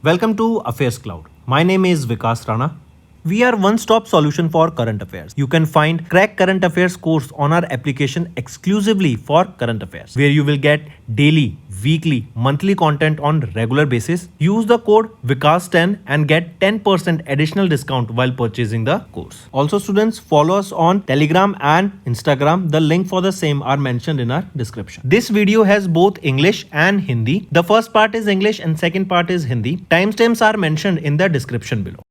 Welcome to Affairs Cloud. My name is Vikas Rana. We are one-stop solution for current affairs. You can find Crack Current Affairs course on our application exclusively for current affairs, where you will get daily, weekly, monthly content on regular basis. Use the code Vikas10 and get 10% additional discount while purchasing the course. Also, students, follow us on Telegram and Instagram. The link for the same are mentioned in our description. This video has both English and Hindi. The first part is English and second part is Hindi. Timestamps are mentioned in the description below.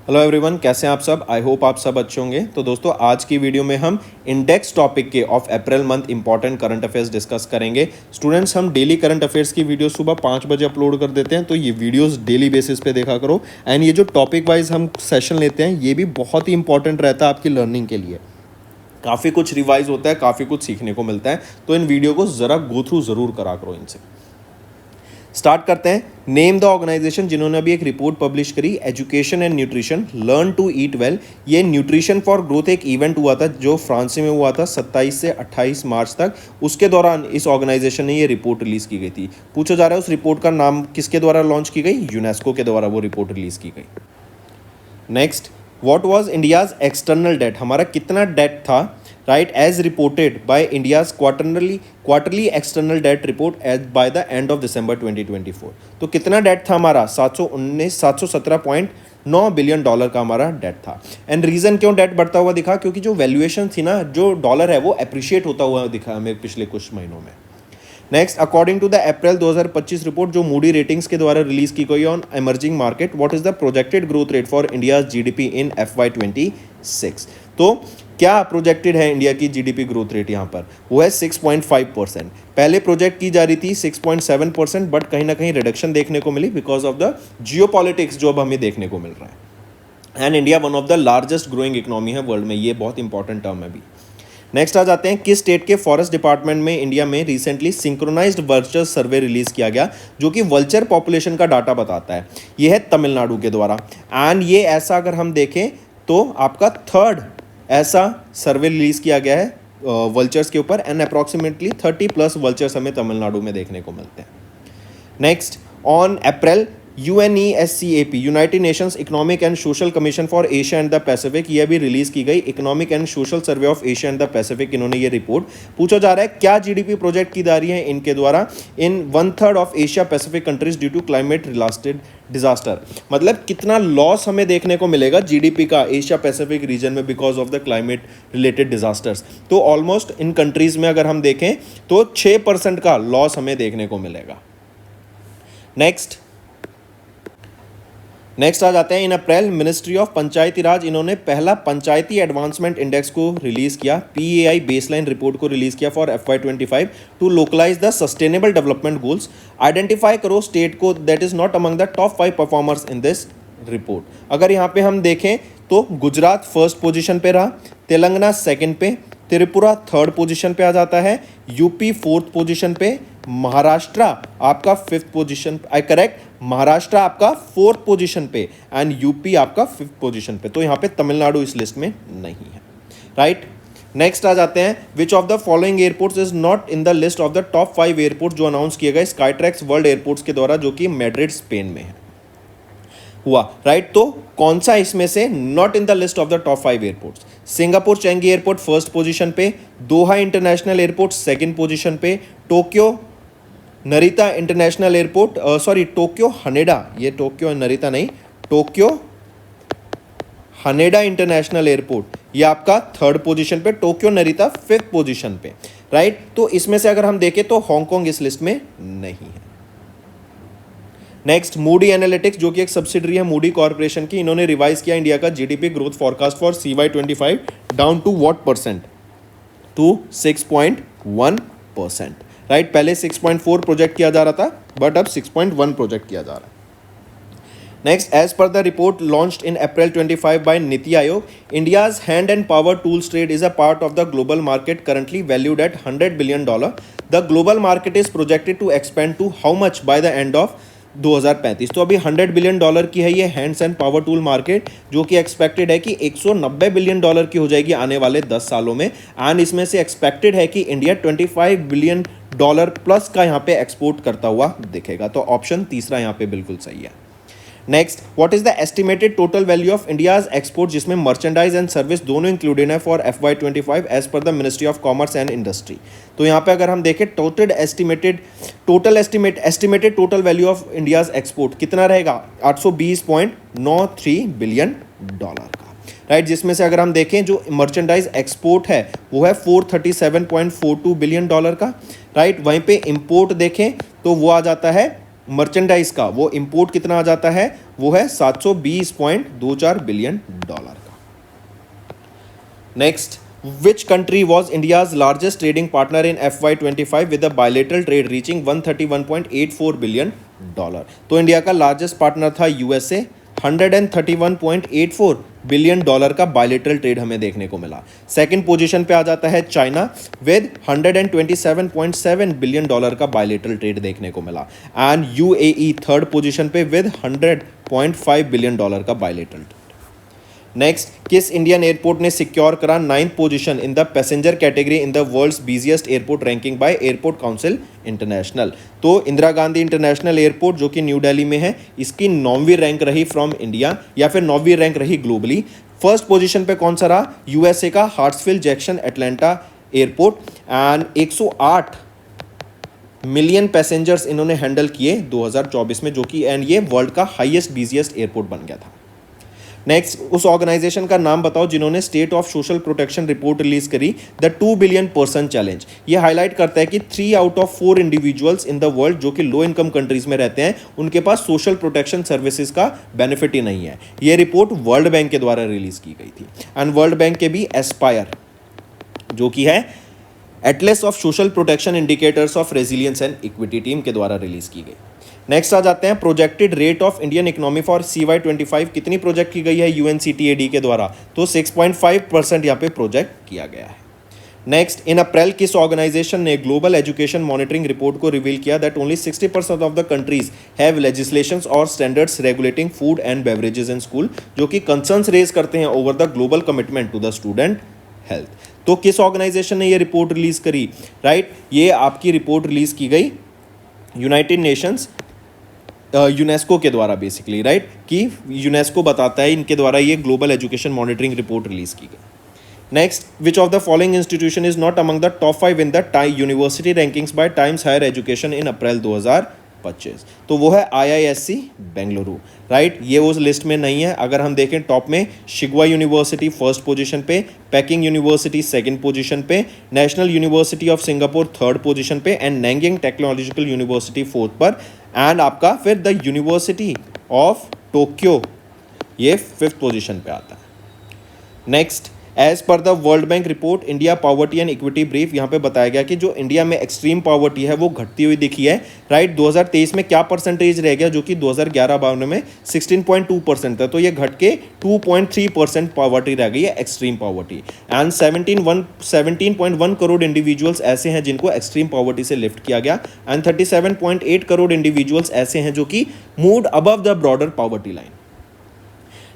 Hello everyone, कैसे हैं आप सब। I hope आप सब अच्छे होंगे। तो दोस्तों, आज की वीडियो में हम इंडेक्स टॉपिक के of April month important current affairs discuss करेंगे। स्टूडेंट्स, हम डेली करंट अफेयर्स की वीडियो सुबह 5 बजे अपलोड कर देते हैं, तो ये वीडियोस डेली बेसिस पे देखा करो। एंड ये जो टॉपिक वाइज हम सेशन लेते हैं, ये भी बहुत ही इंपॉर्टेंट रहता है आपकी लर्निंग के लिए। काफ़ी कुछ रिवाइज होता है, काफ़ी कुछ सीखने को मिलता है, तो इन वीडियो को ज़रा गो थ्रू ज़रूर करा करो इनसे। स्टार्ट करते हैं। नेम द ऑर्गेनाइजेशन जिन्होंने अभी एक रिपोर्ट पब्लिश करी, education and nutrition learn to eat well. ये न्यूट्रिशन फॉर ग्रोथ एक इवेंट हुआ था जो फ्रांस में हुआ था 27 से 28 मार्च तक। उसके दौरान इस ऑर्गेनाइजेशन ने ये रिपोर्ट रिलीज की गई थी। पूछा जा रहा है उस रिपोर्ट का नाम किसके द्वारा लॉन्च की गई? यूनेस्को के द्वारा वो रिपोर्ट रिलीज की गई। Next, what was India's external debt? हमारा कितना डेट था? Right, as reported by India's quarterly external debt report as by the end of December 2024। तो कितना डेट था हमारा? 717.9 बिलियन डॉलर का हमारा डेट था। एंड रीजन क्यों डेट बढ़ता हुआ दिखा? क्योंकि जो वैल्यूएशन थी ना, जो डॉलर है वो अप्रिशिएट होता हुआ दिखा हमें पिछले कुछ महीनों में। Next, according to the April 2025 report जो मूडी रेटिंग्स के द्वारा रिलीज की गई on emerging market, what is the projected growth rate for India's GDP in FY26? तो क्या प्रोजेक्टेड है इंडिया की जीडीपी ग्रोथ रेट यहाँ पर? वो है 6.5%। पहले प्रोजेक्ट की जा रही थी 6.7%, बट कहीं ना कहीं रिडक्शन देखने को मिली बिकॉज ऑफ द जियोपॉलिटिक्स जो अब हमें देखने को मिल रहा है। And India one of the largest growing economy है वर्ल्ड में, ये बहुत इंपॉर्टेंट टर्म है भी। नेक्स्ट आ जाते हैं, किस स्टेट के फॉरेस्ट डिपार्टमेंट में इंडिया में रिसेंटली सिंक्रोनाइज्ड वल्चर सर्वे रिलीज किया गया जो कि वल्चर पॉपुलेशन का डाटा बताता है? ये है तमिलनाडु के द्वारा। एंड ये ऐसा अगर हम देखें तो आपका थर्ड ऐसा सर्वे रिलीज किया गया है वल्चर्स के ऊपर। एंड अप्रॉक्सीमेटली 30+ वल्चर्स हमें तमिलनाडु में देखने को मिलते हैं। Next, on April UNESCAP United Nations economic and social commission for Asia and the Pacific, ये भी रिलीज की गई। Economic and social survey of Asia and the Pacific, इन्होंने ये रिपोर्ट। पूछा जा रहा है क्या जीडीपी प्रोजेक्ट की जा रही है इनके द्वारा in 1/3 of Asia Pacific countries due to climate related disaster. मतलब कितना लॉस हमें देखने को मिलेगा जीडीपी का एशिया पैसिफिक रीजन में because of the climate related disasters. तो ऑलमोस्ट इन कंट्रीज में अगर हम देखें तो 6% का लॉस हमें देखने को मिलेगा। नेक्स्ट आ जाते हैं, इन अप्रैल मिनिस्ट्री ऑफ पंचायती राज, इन्होंने पहला पंचायती एडवांसमेंट इंडेक्स को रिलीज किया, PAI बेसलाइन रिपोर्ट को रिलीज किया for FY25 to localise the sustainable development goals. Identify करो स्टेट को that is not among the top 5 performers in this report. अगर यहाँ पे हम देखें तो गुजरात फर्स्ट पोजिशन पे रहा, तेलंगाना सेकेंड पे, त्रिपुरा थर्ड पोजीशन पे आ जाता है, यूपी फोर्थ पोजीशन पे, महाराष्ट्र आपका फिफ्थ पोजीशन, करेक्ट, महाराष्ट्र आपका फोर्थ पोजीशन पे एंड यूपी आपका फिफ्थ पोजीशन पे। तो यहाँ पे तमिलनाडु इस लिस्ट में नहीं है। राइट, नेक्स्ट आ जाते हैं, विच of the following airports is not in the list of the top 5 airport जो अनाउंस किए गए स्काईट्रैक्स वर्ल्ड एयरपोर्ट्स के द्वारा, जो कि मैड्रिड स्पेन में है हुआ। राइट, तो कौन सा इसमें से not in the list of the top 5 airports? Singapore Changi airport first position पे, Doha international airport second position पे, Tokyo Narita international airport Tokyo Haneda, ये टोक्यो नरिता नहीं, टोक्यो हनेडा इंटरनेशनल एयरपोर्ट ये आपका थर्ड पोजीशन पे, Tokyo Narita fifth position पे। Right, तो इसमें से अगर हम देखें तो हांगकांग इस लिस्ट में नहीं है। नेक्स्ट, मूडी एनालिटिक्स जो कि एक सब्सिडरी है मूडी कॉर्पोरेशन की, इन्होंने रिवाइज किया इंडिया का GDP growth forecast for CY25 down to what percent? To 6.1%। Right, पहले 6.4 प्रोजेक्ट किया जा रहा था बट अब 6.1 प्रोजेक्ट किया जा रहा है। Next, as per the report launched in April 25 by NITI Aayog, India's hand and power tools trade is a part of the global market currently valued at $100 billion. The global market is projected to expand to how much by the end of 2035। तो अभी $100 billion की है ये hands and power tool market, जो कि expected है कि $190 billion की हो जाएगी आने वाले 10 सालों में। एंड इसमें से एक्सपेक्टेड है कि इंडिया $25 बिलियन प्लस का यहाँ पे एक्सपोर्ट करता हुआ दिखेगा। तो ऑप्शन तीसरा यहाँ पे बिल्कुल सही है। Next, what is the estimated total value of India's export, जिसमें मर्चेंडाइज एंड सर्विस दोनों इंक्लूडेड है for FY25 as per the ministry of commerce and industry. तो यहाँ पे अगर हम देखें estimated total value of India's export कितना रहेगा, 820.93 बिलियन डॉलर का, राइट। जिसमें से अगर हम देखें जो मर्चेंडाइज एक्सपोर्ट है वो है 437.42 बिलियन डॉलर का, राइट। वहीं पे इंपोर्ट देखें तो वो आ जाता है मर्चेंडाइज का, वो इंपोर्ट कितना आ जाता है, वो है 720.24 बिलियन डॉलर का। Next, which country was India's largest trading partner in FY25 with a bilateral trade reaching 131.84 billion dollar. तो इंडिया का लार्जेस्ट पार्टनर था USA, 131.84 बिलियन डॉलर का बायलेटरल ट्रेड हमें देखने को मिला। सेकंड पोजीशन पे आ जाता है चाइना विद 127.7 बिलियन डॉलर का बायलेटरल ट्रेड देखने को मिला। एंड UAE थर्ड पोजीशन पे विद 100.5 बिलियन डॉलर का बायलेटरल ट्रेड। नेक्स्ट, किस इंडियन एयरपोर्ट ने सिक्योर करा 9th position in the passenger category in the world's busiest airport ranking by airport council international. तो Indira Gandhi international airport जो कि new Delhi में है, इसकी 9वीं रैंक रही फ्रॉम इंडिया, या फिर 9वीं रैंक रही ग्लोबली। फर्स्ट पोजीशन पे कौन सा रहा, USA का Hartsfield Jackson Atlanta airport, and 108 million passengers इन्होंने हैंडल किए 2024 में, जो कि एंड ये वर्ल्ड का हाईएस्ट बिजिएस्ट एयरपोर्ट बन गया था। नेक्स्ट, उस ऑर्गेनाइजेशन का नाम बताओ जिन्होंने state of social protection report release करी, द 2 बिलियन पर्सन चैलेंज। ये हाईलाइट करता है कि 3 out of 4 individuals in the world जो कि लो इनकम कंट्रीज में रहते हैं, उनके पास सोशल प्रोटेक्शन सर्विसेज का बेनिफिट ही नहीं है। ये रिपोर्ट वर्ल्ड बैंक के द्वारा रिलीज की गई थी। एंड वर्ल्ड बैंक के भी एस्पायर जो कि है Atlas of social protection indicators of resilience and equity team के द्वारा रिलीज की गई। नेक्स्ट आ जाते हैं projected rate of Indian economy for CY25 कितनी प्रोजेक्ट की गई है UNCTAD के द्वारा, तो 6.5% यहाँ पे प्रोजेक्ट किया गया है। नेक्स्ट, इन अप्रैल किस ऑर्गेनाइजेशन ने ग्लोबल एजुकेशन मॉनिटरिंग रिपोर्ट को रिवील किया that only 60% of the countries have legislations और standards regulating food and beverages in school, जो कि कंसर्न्स रेज करते हैं over the global commitment to the student health. तो किस ऑर्गेनाइजेशन ने ये रिपोर्ट रिलीज करी, राइट। ये आपकी रिपोर्ट रिलीज की गई यूनाइटेड नेशंस यूनेस्को के द्वारा बेसिकली, राइट, कि यूनेस्को बताता है इनके द्वारा ये global education monitoring report release की गई। Next, which of the following institution is not among the top 5 in the university rankings by Times Higher Education in April 2025। तो वो है IISc बेंगलुरु, राइट। ये उस लिस्ट में नहीं है। अगर हम देखें टॉप में शिगवा यूनिवर्सिटी फर्स्ट पोजीशन पे, पेकिंग यूनिवर्सिटी सेकंड पोजीशन पे, national university of Singapore third position पे, एंड नैंगिंग टेक्नोलॉजिकल यूनिवर्सिटी फोर्थ पर, एंड आपका फिर द यूनिवर्सिटी ऑफ टोक्यो ये 5th पोजीशन पे आता है। Next, as per the world bank report India poverty and equity brief, यहाँ पे बताया गया कि जो इंडिया में एक्सट्रीम पॉवर्टी है वो घटती हुई दिखी है, राइट। 2023 में क्या परसेंटेज रह गया, जो कि 2011-12 में 16.2% था, तो ये घट के 2.3% पॉवर्टी रह गई है, extreme poverty. And 17.1 crore individuals ऐसे हैं जिनको एक्सट्रीम पॉवर्टी से लिफ्ट किया गया, एंड 37.8 करोड़ इंडिविजुअल्स ऐसे हैं जो कि moved above the broader poverty line.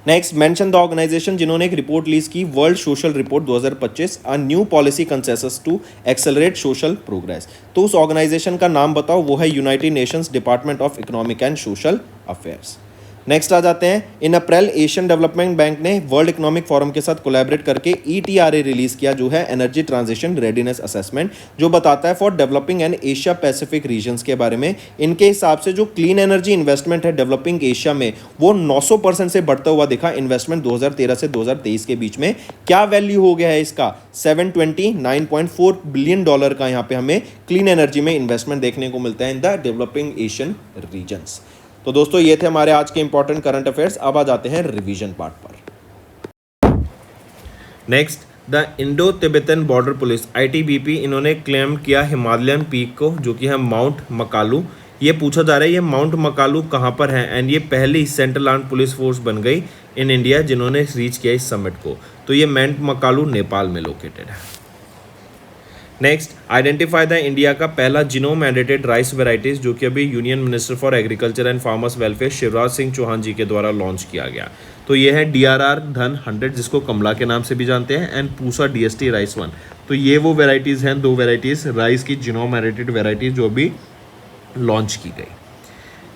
Next, mention the organization जिन्होंने एक रिपोर्ट रिलीज की, World Social Report 2025, a new policy consensus to accelerate social progress. तो उस ऑर्गेनाइजेशन का नाम बताओ, वो है United Nations Department of Economic and Social Affairs. Next आ जाते हैं, in April Asian Development Bank ने वर्ल्ड इकोनॉमिक फोरम के साथ कोलैबोरेट करके ETRA रिलीज किया, जो है एनर्जी ट्रांजिशन रेडीनेस असेसमेंट, जो बताता है for developing and Asia Pacific regions के बारे में। इनके हिसाब से जो क्लीन एनर्जी इन्वेस्टमेंट है डेवलपिंग एशिया में, वो 900% से बढ़ता हुआ दिखा इन्वेस्टमेंट 2013 से 2023 के बीच में। क्या वैल्यू हो गया है इसका, 729.4 बिलियन डॉलर का यहाँ पे हमें क्लीन एनर्जी में इन्वेस्टमेंट देखने को मिलता है in the developing Asian regions. तो दोस्तों ये थे हमारे आज के इंपॉर्टेंट करंट अफेयर्स। अब आ जाते हैं रिवीजन पार्ट पर। Next, the Indo Tibetan border police ITBP इन्होंने क्लेम किया हिमालयन पीक को, जो कि है माउंट मकालू। ये पूछा जा रहा है ये माउंट मकालू कहाँ पर है, एंड ये पहली सेंट्रल आर्म्ड पुलिस फोर्स बन गई इन इंडिया जिन्होंने रीच किया इस समिट को। तो ये माउंट मकालू नेपाल में लोकेटेड है। नेक्स्ट, आइडेंटिफाई द इंडिया का पहला जीनोम एडिटेड राइस वेराइटीज, जो कि अभी union minister for agriculture and farmers welfare Shivraj Singh Chouhan ji के द्वारा लॉन्च किया गया। तो ये है DRR धन 100, जिसको कमला के नाम से भी जानते हैं, एंड पूसा DST राइस 1। तो ये वो वेराइटीज़ हैं, 2 वेराइटीज़ राइस की जीनोम एडिटेड वेराइटीज जो अभी लॉन्च की गई।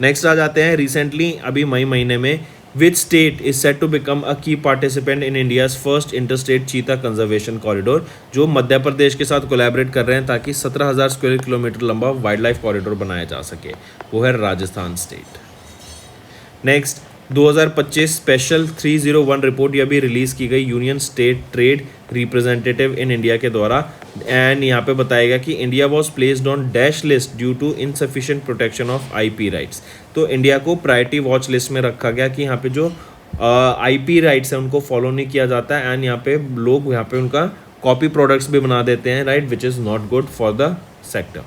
नेक्स्ट आ जाते हैं, रिसेंटली अभी मई महीने में which state is set to become a key participant in India's first interstate cheetah conservation corridor, जो मध्य प्रदेश के साथ कोलैबोरेट कर रहे हैं ताकि 17,000 स्क्वायर किलोमीटर लंबा वाइल्ड लाइफ कॉरिडोर बनाया जा सके, वो है Rajasthan state. Next, 2025 special 301 report ये भी रिलीज़ की गई union state trade representative in India के द्वारा, एंड यहाँ पे बताया गया कि India was placed on dash list due to insufficient protection of IP rights. तो इंडिया को प्रायोरिटी वॉच लिस्ट में रखा गया कि यहाँ पे जो IP राइट्स हैं उनको फॉलो नहीं किया जाता है, एंड यहाँ पे लोग यहाँ पे उनका कॉपी प्रोडक्ट्स भी बना देते हैं, right, which is not good for the sector.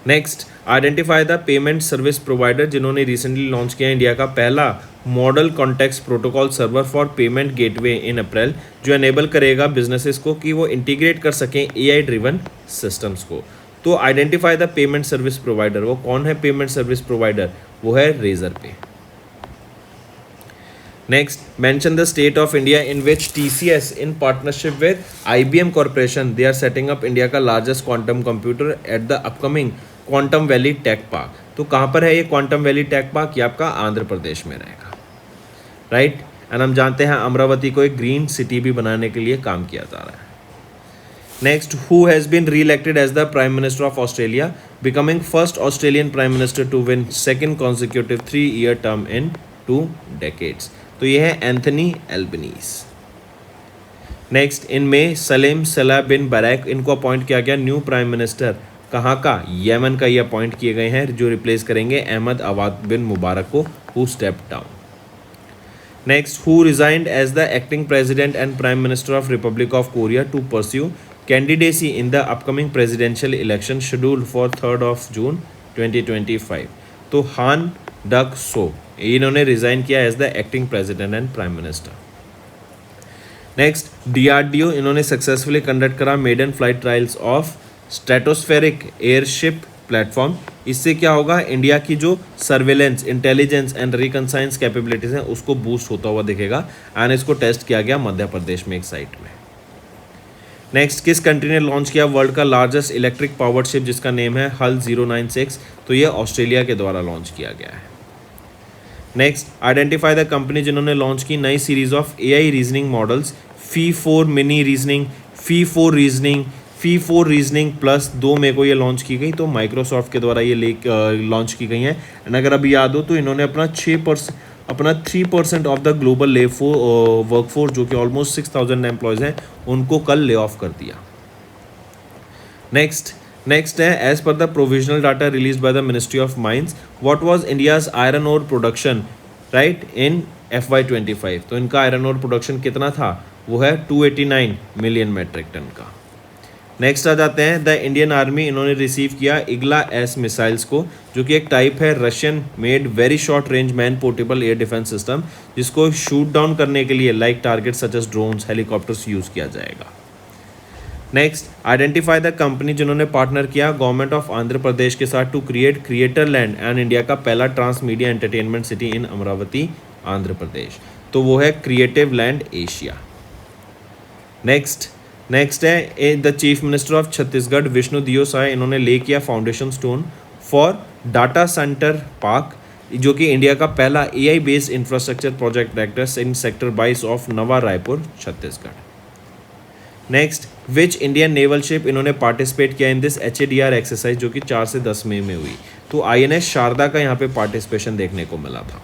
Next, identify the payment service provider, जिन्होंने रिसेंटली लॉन्च किया इंडिया का पहला model context protocol server for payment gateway in April, जो एनेबल करेगा बिजनेसेस को कि वो इंटीग्रेट कर सकें AI ड्रिवन सिस्टम्स को। तो identify the payment service provider, वो कौन है पेमेंट सर्विस प्रोवाइडर, वो है रेजर पे। Next, mention the state of India in which TCS in partnership with IBM Corporation they are setting up India का largest quantum computer at the upcoming quantum valley tech park. तो कहाँ पर है ये quantum valley tech park? ये आपका आंध्र प्रदेश में रहेगा, राइट। एंड हम जानते हैं अमरावती को एक ग्रीन सिटी भी बनाने के लिए काम किया जा रहा है। Next, who has been re elected as the prime minister of Australia, becoming first Australian prime minister to win second consecutive 3-year term in 2 decades। तो ये है एंथनी एल्बनीज। नेक्स्ट, इनमें सलेम सलाह बिन बरैक, इनको अपॉइंट किया गया न्यू प्राइम मिनिस्टर, कहाँ का? यमन का ये अपॉइंट किए गए हैं, जो रिप्लेस करेंगे अहमद अवाद बिन मुबारक को, who step down. Next, who resigned as the acting president and prime minister of republic of Korea to pursue candidacy in the upcoming presidential election scheduled for 3rd June 2025। तो हान duck सो, इन्होंने resign किया as the acting president and prime minister. Next, DRDO, इन्होंने successfully conduct करा maiden flight trials of stratospheric airship platform. इससे क्या होगा? India की जो surveillance, intelligence and reconnaissance capabilities हैं उसको बूस्ट होता हुआ दिखेगा, एंड इसको टेस्ट किया गया मध्य प्रदेश में एक साइट में। नेक्स्ट, किस कंट्री ने लॉन्च किया वर्ल्ड का लार्जेस्ट इलेक्ट्रिक पावर्ड शिप, जिसका नेम है हल 096? तो ये ऑस्ट्रेलिया के द्वारा लॉन्च किया गया है। नेक्स्ट, आइडेंटिफाई द कंपनी जिन्होंने लॉन्च की नई series of AI reasoning models, Phi four mini reasoning, Phi four reasoning, Phi four reasoning plus 2 मई को ये लॉन्च की गई। तो माइक्रोसॉफ्ट के द्वारा ये लॉन्च की गई हैं, एंड अगर अभी याद हो तो इन्होंने अपना 3% ऑफ द ग्लोबल वर्कफोर्स, जो कि ऑलमोस्ट 6,000 एम्प्लॉयज़ हैं, उनको कल ले ऑफ कर दिया। नेक्स्ट है, as per the provisional data release by the ministry of mines, what was India's iron ore production, right, in FY25। तो इनका आयरन ओर प्रोडक्शन कितना था? वो है 289 मिलियन मेट्रिक टन का। नेक्स्ट आ जाते हैं, द इंडियन आर्मी, इन्होंने रिसीव किया इग्ला S मिसाइल्स को, जो कि एक टाइप है Russian made very short range man portable air defence system, जिसको शूट डाउन करने के लिए like target such as drones, helicopters use किया जाएगा। नेक्स्ट, आइडेंटिफाई द कंपनी जिन्होंने पार्टनर किया गवर्नमेंट ऑफ आंध्र प्रदेश के साथ to create creator land and India का पहला trans media entertainment city in Amaravati, Andhra Pradesh. तो वो है क्रिएटिव लैंड एशिया। नेक्स्ट है, the chief minister of Chhattisgarh Vishnu Deo Sai, इन्होंने ले किया foundation stone for data centre park, जो कि इंडिया का पहला AI based infrastructure project director in sector 22 of Nava Raipur, Chhattisgarh. Next, which Indian naval ship, इन्होंने पार्टिसिपेट किया इन दिस HADR एक्सरसाइज, जो कि 4 से 10 मई में हुई। तो INS शारदा का यहाँ पे पार्टिसिपेशन देखने को मिला था।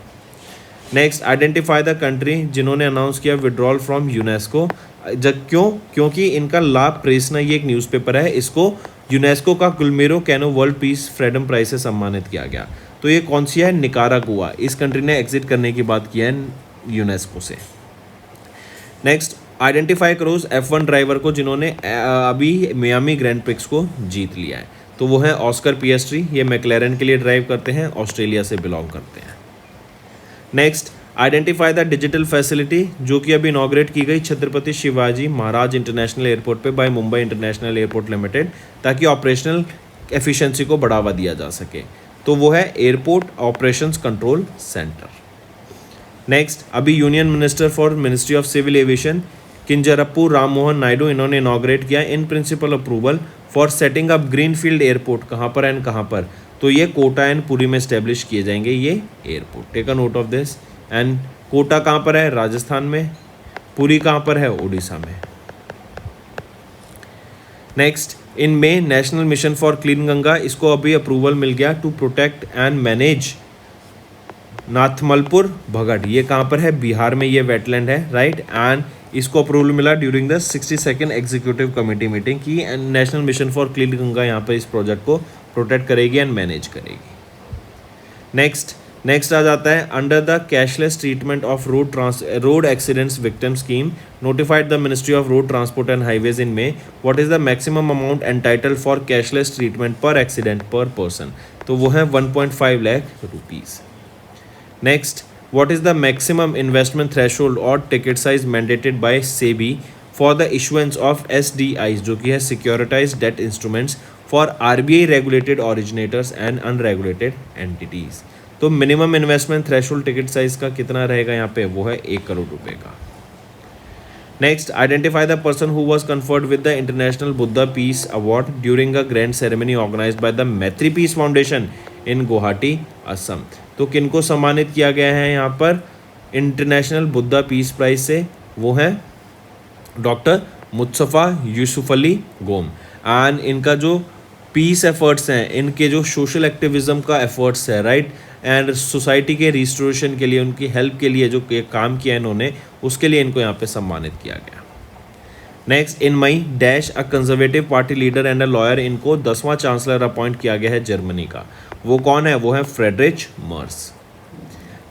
नेक्स्ट, आइडेंटिफाई द कंट्री जिन्होंने अनाउंस किया विड्रॉल फ्रॉम यूनेस्को। क्योंकि इनका ला प्रेसना, ये एक न्यूज़पेपर है, इसको यूनेस्को का Guillermo Cano world peace freedom prize से सम्मानित किया गया। तो ये कौन सी है? निकारागुआ। इस कंट्री ने एग्जिट करने की बात की है यूनेस्को से। नेक्स्ट, आइडेंटिफाई करो उस F1 ड्राइवर को जिन्होंने अभी मियामी ग्रैंड प्रिक्स को जीत लिया है। तो वो है ऑस्कर पिएस्ट्री, ये मैक्लेरन के लिए ड्राइव करते हैं, ऑस्ट्रेलिया से बिलोंग करते हैं। Next, identify the digital facility जो कि अभी इनॉग्रेट की गई छत्रपति शिवाजी महाराज इंटरनेशनल एयरपोर्ट पे by Mumbai international airport limited, ताकि ऑपरेशनल एफिशिएंसी को बढ़ावा दिया जा सके। तो वो है airport operations control centre. Next, अभी union minister for ministry of civil aviation Kinjarapu Ram Mohan Naidu, इन्होंने इनॉग्रेट किया in principle approval for setting up greenfield airport. कहाँ पर एंड कहाँ पर? तो ये कोटा एंड पुरी में स्टैब्लिश किए जाएंगे ये airport. Take a note of this. And Kota कहाँ पर है? राजस्थान में। पुरी कहाँ पर है? उड़ीसा में। Next, in May national mission for clean Ganga, इसको अभी अप्रूवल मिल गया to protect and manage Nathmalpur भगट। ये कहाँ पर है? बिहार में ये वेटलैंड है, राइट। एंड इसको अप्रूवल मिला during the 62nd executive committee meeting की national mission for clean Ganga यहाँ पर इस प्रोजेक्ट को प्रोटेक्ट करेगी एंड मैनेज करेगी। नेक्स्ट आ जाता है under the cashless treatment of road accidents victim scheme notified the ministry of road transport and highways in May what is the maximum amount entitle for cashless treatment per accident per person. तो वो है 1.5 lakh rupees. Next, what is the maximum investment threshold or ticket size mandated by SEBI for the issuance of SDIs जो कि है securitized debt instruments for RBI regulated originators and unregulated entities। तो minimum investment threshold ticket size का कितना रहेगा यहाँ पे? वो है 1 करोड़ रुपए का। Next, identify the person who was conferred with the international Buddha peace award during a grand ceremony organized by the Maitri peace foundation in Guwahati, Assam. तो किनको सम्मानित किया गया है यहाँ पर इंटरनेशनल बुद्धा पीस प्राइज से? वो है डॉक्टर मुस्तफ़ा यूसुफ अली गोम। एंड इनका जो पीस एफर्ट्स हैं, इनके जो सोशल एक्टिविज्म का एफर्ट्स है, राइट, एंड सोसाइटी के रिस्टोरेशन के लिए, उनकी हेल्प के लिए जो काम किया इन्होंने, उसके लिए इनको यहाँ पे सम्मानित किया गया। Next, in May dash a conservative party leader and a lawyer, इनको 10वां चांसलर अपॉइंट किया गया है जर्मनी का। वो कौन है? वो है फ्रेडरिच मर्स।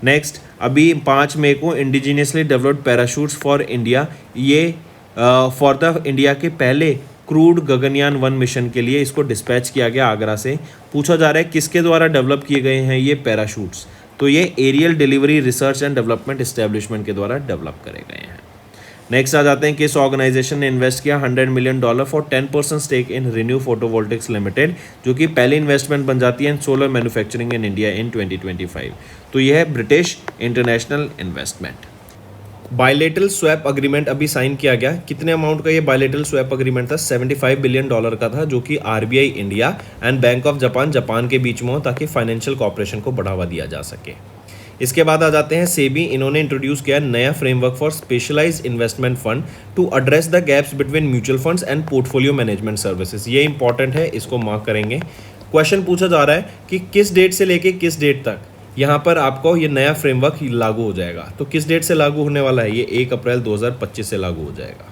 नेक्स्ट, अभी 5 मई को indigenously developed parachutes for India, ये फॉर द इंडिया के पहले क्रूड गगनयान 1 मिशन के लिए इसको डिस्पैच किया गया आगरा से। पूछा जा रहा है किसके द्वारा डेवलप किए गए हैं ये पैराशूट्स? तो ये aerial delivery research and development establishment के द्वारा डेवलप करे गए हैं। नेक्स्ट आ जाते हैं किस ऑर्गेनाइजेशन ने इन्वेस्ट किया $100 million for 10% stake in ReNew photovoltaics limited, जो कि पहली इन्वेस्टमेंट बन जाती है in solar manufacturing in India in 2025। तो यह है British international investment. Bilateral swap agreement अभी साइन किया गया। कितने अमाउंट का ये बायलेटरल स्वैप अग्रीमेंट था? $75 बिलियन का था, जो कि RBI India and bank of Japan के बीच में हो, ताकि फाइनेंशियल कॉपरेशन को बढ़ावा दिया जा सके। इसके बाद आ जाते हैं सेबी। इन्होंने इंट्रोड्यूस किया नया framework for specialised investment fund to address the gaps between mutual funds and portfolio management services. ये इंपॉर्टेंट है, इसको मार्क करेंगे। क्वेश्चन पूछा जा रहा है कि किस डेट से लेके किस डेट तक यहाँ पर आपको ये नया फ्रेमवर्क लागू हो जाएगा। तो किस डेट से लागू होने वाला है? ये 1 अप्रैल 2025 से लागू हो जाएगा।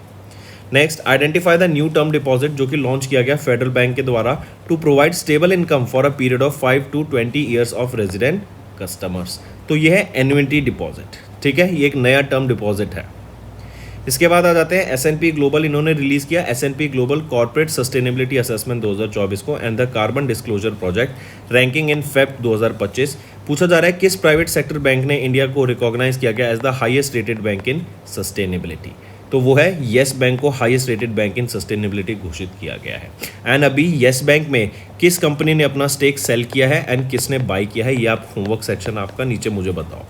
Next, identify the new term deposit, जो कि लॉन्च किया गया फेडरल बैंक के द्वारा to provide stable income for a period of 5 to 20 years of resident customers. तो ये है एन्युइटी डिपॉजिट, ठीक है, ये एक नया टर्म डिपॉजिट है। इसके बाद आ जाते हैं S&P ग्लोबल। इन्होंने रिलीज किया S&P global corporate sustainability assessment 2024 को and the carbon disclosure project ranking in Feb 2025। पूछा जा रहा है किस प्राइवेट सेक्टर बैंक ने इंडिया को रिकॉग्नाइज किया गया as the highest rated bank in sustainability? तो वो है येस बैंक को highest rated bank in sustainability घोषित किया गया है। एंड अभी येस बैंक में किस कंपनी ने अपना स्टेक सेल किया है एंड किसने बाई किया है, ये आप होमवर्क सेक्शन आपका नीचे मुझे बताओ।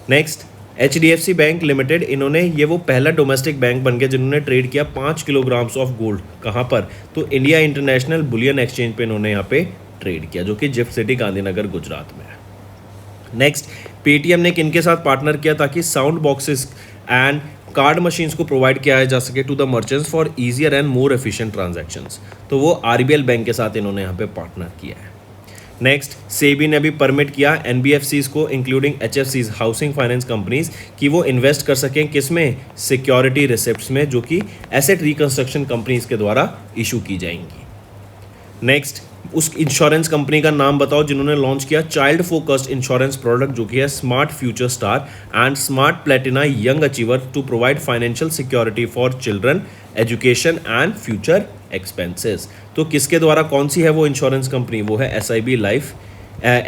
नेक्स्ट, HDFC बैंक लिमिटेड, इन्होंने ये वो पहला डोमेस्टिक बैंक बन गया जिन्होंने ट्रेड किया 5 किलोग्राम्स ऑफ गोल्ड। कहाँ पर? तो इंडिया इंटरनेशनल बुलियन एक्सचेंज पे इन्होंने यहाँ पे ट्रेड किया, जो कि जिफ्ट सिटी गांधीनगर गुजरात में है। नेक्स्ट, पेटीएम ने किनके साथ पार्टनर किया ताकि sound boxes and card machines को प्रोवाइड किया जा सके to the merchants for easier and more efficient transactions? तो वो RBL बैंक के साथ इन्होंने यहाँ पे पार्टनर किया है। नेक्स्ट, सेबी ने अभी परमिट किया NBFCs को including HFCs housing finance companies कि वो इन्वेस्ट कर सकें किसमें? सिक्योरिटी रिसिप्ट्स में, जो कि एसेट रिकंस्ट्रक्शन कंपनीज के द्वारा इशू की जाएंगी। नेक्स्ट, उस इंश्योरेंस कंपनी का नाम बताओ जिन्होंने लॉन्च किया चाइल्ड फोकस्ड इंश्योरेंस प्रोडक्ट, जो कि है smart future star and smart platina young achiever to provide financial security for children education and future expenses. तो किसके द्वारा, कौन सी है वो इंश्योरेंस कंपनी? वो है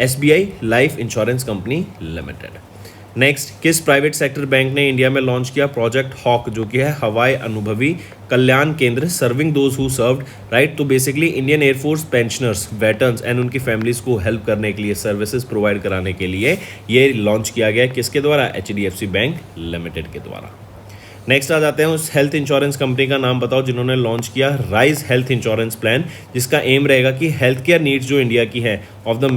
SBI life insurance company limited. Next, किस प्राइवेट सेक्टर बैंक ने इंडिया में लॉन्च किया प्रोजेक्ट हॉक, जो कि है हवाई अनुभवी कल्याण केंद्र serving those who served, right. तो basically Indian air force pensioners, veterans and उनकी फैमिलीज को हेल्प करने के लिए, सर्विसेज प्रोवाइड कराने के लिए ये लॉन्च किया गया। किसके द्वारा? HDFC बैंक लिमिटेड के द्वारा। नेक्स्ट आ जाते हैं, उस हेल्थ इंश्योरेंस कंपनी का नाम बताओ जिन्होंने लॉन्च किया राइज हेल्थ इंश्योरेंस प्लान, जिसका एम रहेगा कि हेल्थ केयर नीड्स जो इंडिया की है of the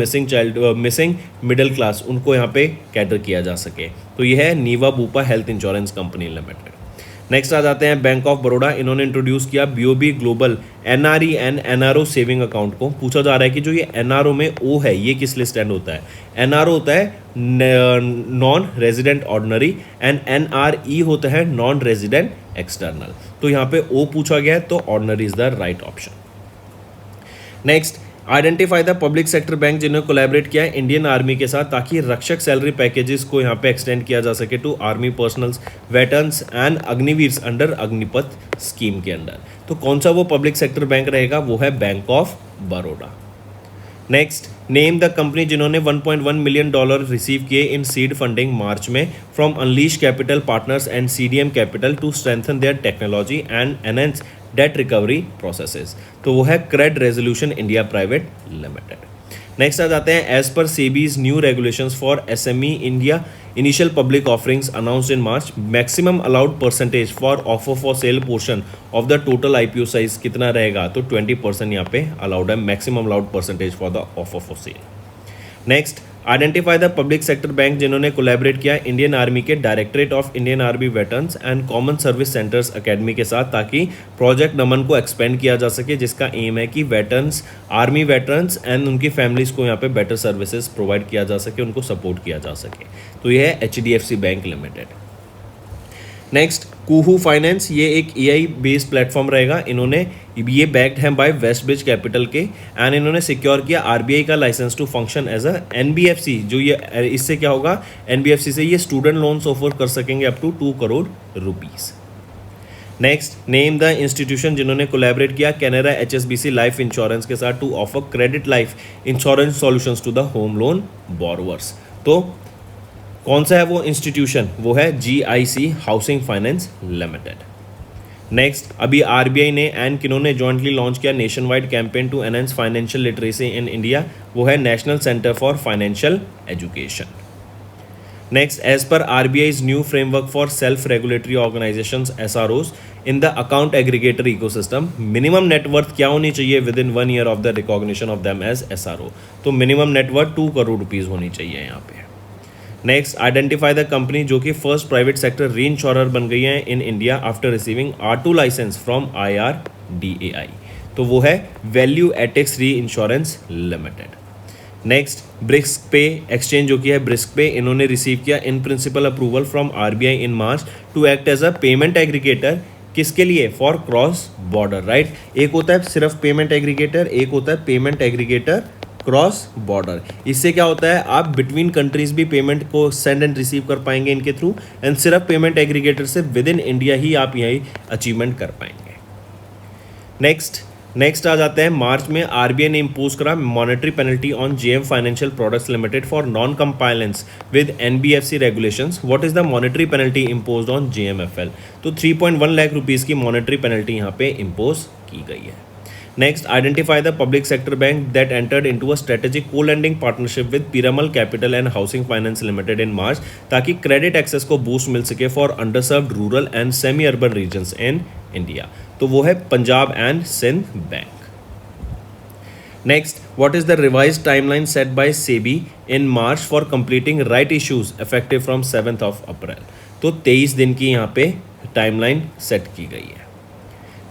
missing middle class, उनको यहाँ पे कैटर किया जा सके। तो यह है Niva Bupa health insurance company limited. Next आ जाते हैं बैंक ऑफ बड़ौदा, इन्होंने इंट्रोड्यूस किया BOB global NRE and NRO saving account को। पूछा जा रहा है कि जो ये NRO में O है ये किस लिए स्टैंड होता है? NRO होता है non resident ordinary and NRE होता है नॉन रेजिडेंट एक्सटर्नल। तो यहाँ पे O पूछा गया है तो ordinary is the right option. Next, identify the public sector bank जिन्होंने कोलैबोरेट किया है इंडियन आर्मी के साथ ताकि रक्षक सैलरी पैकेजेस को यहाँ पे एक्सटेंड किया जा सके to army personnels, veterans and Agniveers under Agnipath scheme के अंडर। तो कौन सा वो पब्लिक सेक्टर बैंक रहेगा? वो है bank of Baroda. Next, name the company जिन्होंने $1.1 मिलियन रिसीव किए इन सीड फंडिंग मार्च में from unleash capital partners and CDM capital to strengthen their technology and enhance debt recovery processes. तो वो है Cred resolution India private limited. Next आ जाते हैं, as per SEBI's new regulations for SME India initial public offerings announced in March, maximum allowed percentage for offer for sale portion of the total IPO size कितना रहेगा? तो 20% यहाँ पे allowed है, maximum allowed percentage for the offer for sale. Next, identify the public sector bank जिन्होंने collaborate किया Indian army के directorate of Indian army veterans and common service centres academy के साथ ताकि प्रोजेक्ट नमन को एक्सपेंड किया जा सके, जिसका एम है कि वेटर्न्स, आर्मी वेटर्न्स एंड उनकी फैमिलीज को यहाँ पे बेटर सर्विसेज प्रोवाइड किया जा सके, उनको सपोर्ट किया जा सके। तो ये है HDFC बैंक लिमिटेड। नेक्स्ट, कुहू फाइनेंस, ये एक AI बेस्ड प्लेटफॉर्म रहेगा। इन्होंने ये बैक्ड है बाय वेस्ट ब्रिज कैपिटल के एंड इन्होंने सिक्योर किया RBI का licence to function as a NBFC। जो ये इससे क्या होगा? NBFC से ये स्टूडेंट लोन्स ऑफर कर सकेंगे up to 2 crore rupees. Next, name the institution जिन्होंने कोलैबोरेट किया कैनरा HSBC लाइफ इंश्योरेंस के साथ to offer credit life insurance solutions to the home loan borrowers. तो कौन सा है वो इंस्टीट्यूशन? वो है GIC housing finance limited. Next, अभी RBI ने एंड किन्होंने जॉइंटली लॉन्च किया nationwide campaign to enhance financial literacy in India, वो है national centre for financial education. Next, as per RBI's new framework for self regulatory organisations SROs in the account aggregator ecosystem, minimum net worth क्या होनी चाहिए within 1 year of the recognition of them as SRO? तो minimum net worth 2 crore rupees होनी चाहिए यहाँ पे। Next, identify the company जो कि first private sector reinsurer बन गई है in India after receiving R2 licence from IRDAI। तो वो है value attics reinsurance limited. Next, Brisk Pay exchange जो कि है ब्रिस्क पे, इन्होंने रिसीव किया in principle approval from RBI in March to act as a payment aggregator. किसके लिए? For cross border, right. एक होता है सिर्फ पेमेंट एग्रीगेटर, एक होता है पेमेंट एग्रीगेटर क्रॉस बॉर्डर। इससे क्या होता है? आप बिटवीन कंट्रीज भी पेमेंट को सेंड एंड रिसीव कर पाएंगे इनके थ्रू, एंड सिर्फ पेमेंट एग्रीगेटर से विद इन इंडिया ही आप यही अचीवमेंट कर पाएंगे। नेक्स्ट आ जाते हैं, मार्च में RBI ने इम्पोज करा monetary penalty on JM financial products limited for non compliance with NBFC regulations. What is the monetary penalty imposed on JMFL? तो 3.1 लाख रुपीज़ की मॉनेटरी पेनल्टी यहाँ पे इम्पोज की गई है। Next, identify the public sector bank that entered into a strategic co-lending partnership with Piramal capital and housing finance limited in March ताकि credit access को boost मिल सके for underserved rural and semi urban regions in India. तो वो है Punjab and Sind bank. Next, what is the revised timeline set by SEBI in March for completing right issues effective from 7 April? तो 23 दिन की यहाँ पे टाइमलाइन सेट की गई है।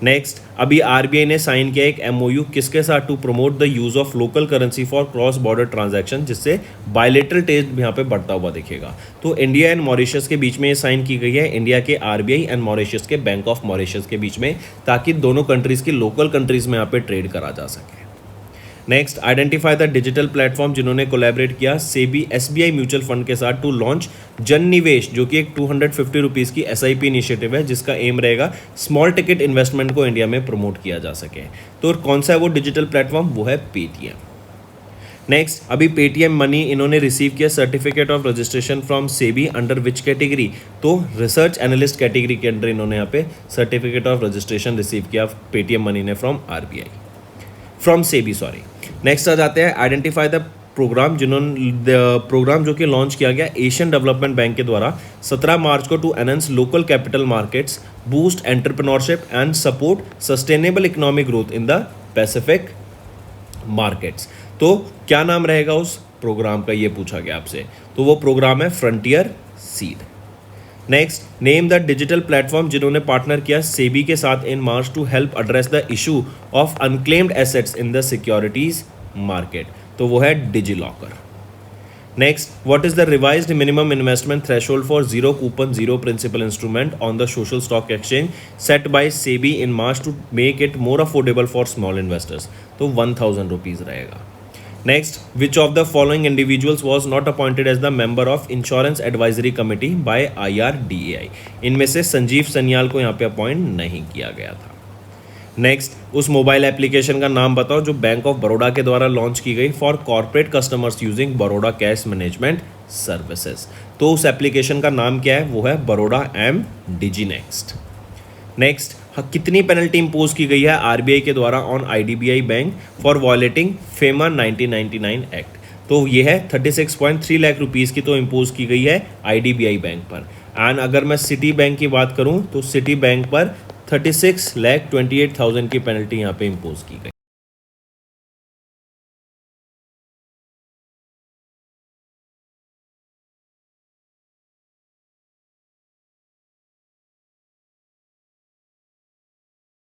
नेक्स्ट, अभी RBI ने साइन किया एक MOU किसके साथ? To promote the use of local currency for cross border transaction, जिससे बायलेटरल ट्रेड यहाँ पे बढ़ता हुआ दिखेगा। तो इंडिया एंड मॉरिशस के बीच में ये साइन की गई है, इंडिया के RBI एंड मॉरिशस के बैंक ऑफ मॉरिशस के बीच में, ताकि दोनोों कंट्रीज की लोकल कंट्रीज में यहाँ पे ट्रेड करा जा सके। Next, identify the digital platform जिन्होंने कोलैबोरेट किया सेबी SBI म्यूचुअल फंड के साथ टू लॉन्च जन निवेश, जो कि एक 250 रुपीज़ की SIP इनिशिएटिव है, जिसका एम रहेगा स्मॉल टिकट इन्वेस्टमेंट को इंडिया में प्रमोट किया जा सके। तो कौन सा है वो डिजिटल प्लेटफॉर्म? वो है Paytm। नेक्स्ट, अभी पेटीएम मनी इन्होंने रिसीव किया certificate of registration from SEBI under which category, तो रिसर्च एनालिस्ट कैटेगरी के अंडर इन्होंने यहाँ पे सर्टिफिकेट ऑफ रजिस्ट्रेशन रिसीव किया पेटीएम मनी ने फ्रॉम सेबी सॉरी। नेक्स्ट आ जाते हैं, आइडेंटिफाई द प्रोग्राम प्रोग्राम जो कि लॉन्च किया गया एशियन डेवलपमेंट बैंक के द्वारा 17 मार्च को to enhance local capital markets, boost entrepreneurship and support sustainable economic growth in the Pacific markets. तो क्या नाम रहेगा उस प्रोग्राम का, ये पूछा गया आपसे, तो वो प्रोग्राम है frontier seed. Next, name the digital platform जिन्होंने पार्टनर किया सेबी के साथ in March to help address the issue of unclaimed assets in the securities market, तो वो है DigiLocker. Next, what is the revised minimum investment threshold for zero coupon zero principal instrument on the social stock exchange set by SEBI in March to make it more affordable for small investors, तो 1000 rupees रहेगा। Next, which of the following individuals was not appointed as the member of insurance advisory committee by IRDAI, इनमें से संजीव सन्याल को यहाँ पे appoint नहीं किया गया था। नेक्स्ट, उस मोबाइल एप्लीकेशन का नाम बताओ जो बैंक ऑफ बड़ौदा के द्वारा लॉन्च की गई for corporate customers using Baroda cash management services, तो उस एप्लीकेशन का नाम क्या है, वो है बड़ौदा एम डिजी नेक्स्ट, कितनी पेनल्टी इंपोज की गई है RBI के द्वारा on IDBI bank for violating FEMA 1999 act, तो ये है 36.3 लाख रुपीज़ की तो इंपोज की गई है IDBI बैंक पर। एंड अगर मैं सिटी बैंक की बात करूं तो सिटी बैंक पर 36,28,000 की पेनल्टी यहाँ पे इंपोज की गई।